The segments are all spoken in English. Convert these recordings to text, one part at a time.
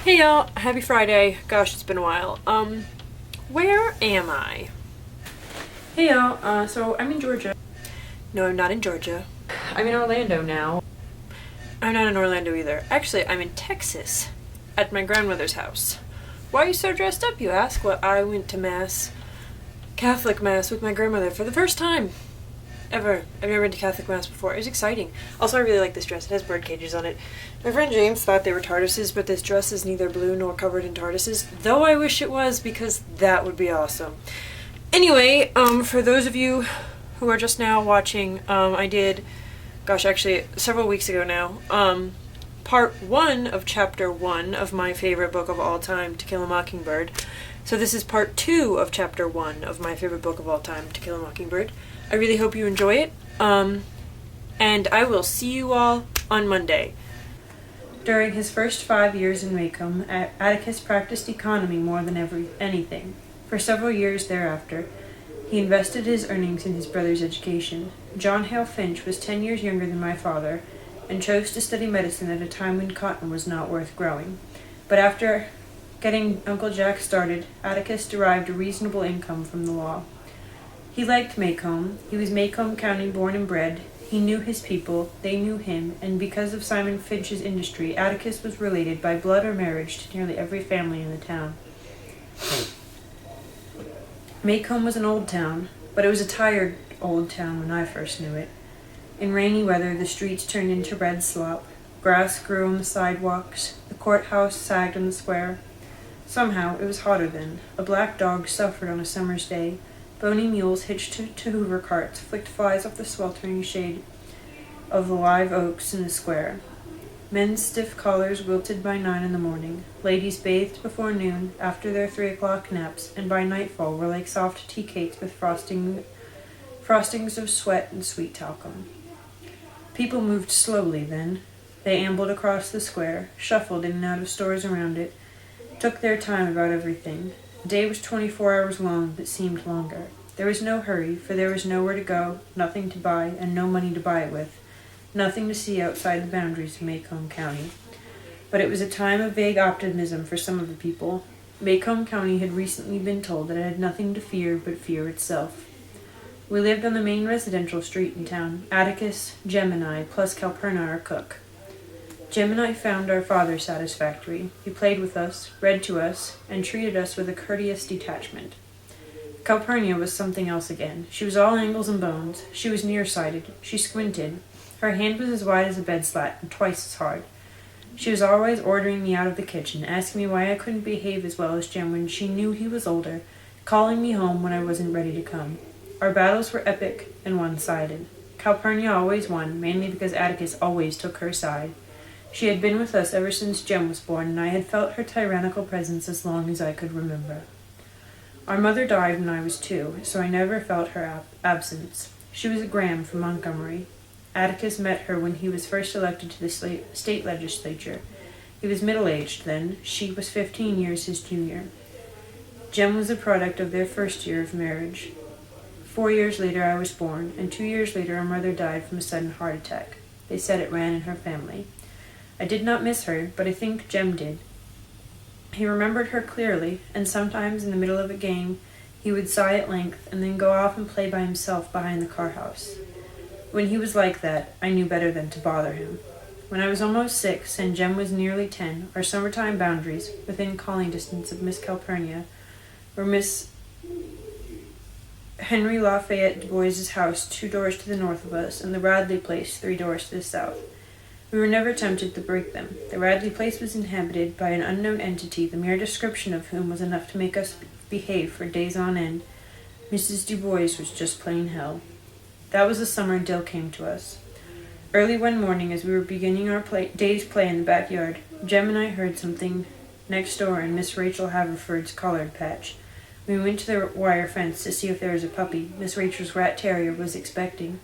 Hey y'all, happy Friday. Gosh, it's been a while. Where am I? Hey y'all, so I'm in Georgia. No, I'm not in Georgia. I'm in Orlando now. I'm not in Orlando either. Actually, I'm in Texas, at my grandmother's house. Why are you so dressed up, you ask? Well, I went to Mass, Catholic Mass, with my grandmother for the first time ever. I've never been to Catholic Mass before. It was exciting. Also, I really like this dress. It has bird cages on it. My friend James thought they were TARDISes, but this dress is neither blue nor covered in TARDISes, though I wish it was, because that would be awesome. Anyway, for those of you who are just now watching, I did, gosh, actually, several weeks ago now, part 1 of chapter 1 of my favorite book of all time, To Kill a Mockingbird. So this is part 2 of chapter 1 of my favorite book of all time, To Kill a Mockingbird. I really hope you enjoy it, and I will see you all on Monday. During his first 5 years in Macomb, Atticus practiced economy more than anything. For several years thereafter, he invested his earnings in his brother's education. John Hale Finch was 10 years younger than my father, and chose to study medicine at a time when cotton was not worth growing. But after getting Uncle Jack started, Atticus derived a reasonable income from the law. He liked Macomb. He was Macomb County born and bred. He knew his people, they knew him, and because of Simon Finch's industry, Atticus was related by blood or marriage to nearly every family in the town. Macomb was an old town, but it was a tired old town when I first knew it. In rainy weather, the streets turned into red slop. Grass grew on the sidewalks. The courthouse sagged on the square. Somehow, it was hotter then. A black dog suffered on a summer's day. Bony mules hitched to Hoover carts flicked flies off the sweltering shade of the live oaks in the square. Men's stiff collars wilted by 9 in the morning. Ladies bathed before noon, after their 3 o'clock naps, and by nightfall were like soft tea cakes with frostings of sweat and sweet talcum. People moved slowly then. They ambled across the square, shuffled in and out of stores around it, took their time about everything. The day was 24 hours long, but seemed longer. There was no hurry, for there was nowhere to go, nothing to buy, and no money to buy it with, nothing to see outside the boundaries of Macomb County. But it was a time of vague optimism for some of the people. Macomb County had recently been told that it had nothing to fear but fear itself. We lived on the main residential street in town, Atticus, Gemini, plus Calpurnia, our cook. Gemini found our father satisfactory. He played with us, read to us, and treated us with a courteous detachment. Calpurnia was something else again. She was all angles and bones. She was nearsighted. She squinted. Her hand was as wide as a bed slat and twice as hard. She was always ordering me out of the kitchen, asking me why I couldn't behave as well as Jem when she knew he was older, calling me home when I wasn't ready to come. Our battles were epic and one-sided. Calpurnia always won, mainly because Atticus always took her side. She had been with us ever since Jem was born, and I had felt her tyrannical presence as long as I could remember. Our mother died when I was 2, so I never felt her absence. She was a Graham from Montgomery. Atticus met her when he was first elected to the state legislature. He was middle-aged then. She was 15 years his junior. Jem was a product of their first year of marriage. 4 years later I was born, and 2 years later our mother died from a sudden heart attack. They said it ran in her family. I did not miss her, but I think Jem did. He remembered her clearly, and sometimes in the middle of a game he would sigh at length and then go off and play by himself behind the car house. When he was like that, I knew better than to bother him. When I was almost 6 and Jem was nearly 10, our summertime boundaries, within calling distance of Miss Calpurnia, were Miss Henry Lafayette Du Bois's house 2 doors to the north of us, and the Radley place 3 doors to the south. We were never tempted to break them. The Radley place was inhabited by an unknown entity, the mere description of whom was enough to make us behave for days on end. Mrs. Du Bois was just plain hell. That was the summer Dill came to us. Early one morning, as we were beginning our day's play in the backyard, Jem and I heard something next door in Miss Rachel Haverford's collard patch. We went to the wire fence to see if there was a puppy Miss Rachel's rat terrier was expecting.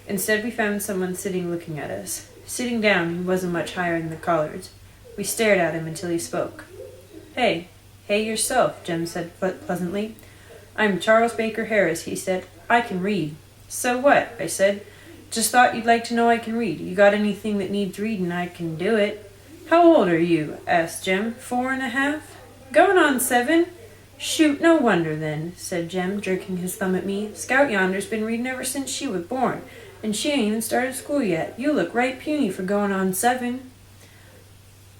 Instead, we found someone sitting looking at us. Sitting down, he wasn't much higher than the collards. We stared at him until he spoke. Hey yourself, Jem said pleasantly. I'm Charles Baker Harris, he said. I can read. So what? I said. Just thought you'd like to know I can read. You got anything that needs reading, I can do it. How old are you? Asked Jem. 4.5? Going on 7? Shoot, no wonder then, said Jem, jerking his thumb at me. Scout yonder's been reading ever since she was born, and she ain't even started school yet. You look right puny for going on 7.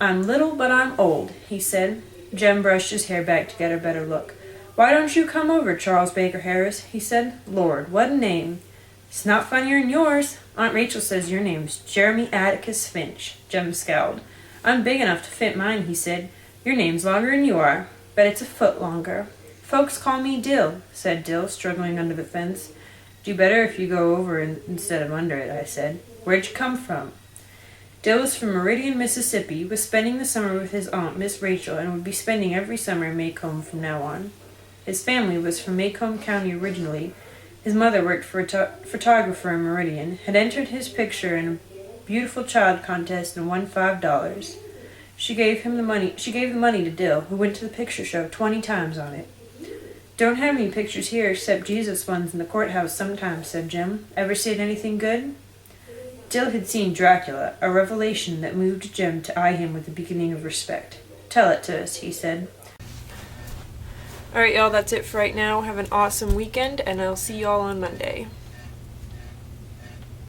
I'm little, but I'm old, he said. Jem brushed his hair back to get a better look. Why don't you come over, Charles Baker Harris, he said. Lord, what a name. It's not funnier than yours. Aunt Rachel says your name's Jeremy Atticus Finch. Jem scowled. I'm big enough to fit mine, he said. Your name's longer than you are, but it's a foot longer. Folks call me Dill, said Dill, struggling under the fence. Do better if you go over instead of under it, I said. Where'd you come from? Dill was from Meridian, Mississippi, was spending the summer with his aunt, Miss Rachel, and would be spending every summer in Maycomb from now on. His family was from Maycomb County originally. His mother worked for a photographer in Meridian, had entered his picture in a beautiful child contest and won $5. She gave the money to Dill, who went to the picture show 20 times on it. Don't have any pictures here except Jesus ones in the courthouse sometimes, said Jem. Ever seen anything good? Dill had seen Dracula, a revelation that moved Jem to eye him with the beginning of respect. Tell it to us, he said. Alright, y'all, that's it for right now. Have an awesome weekend, and I'll see y'all on Monday.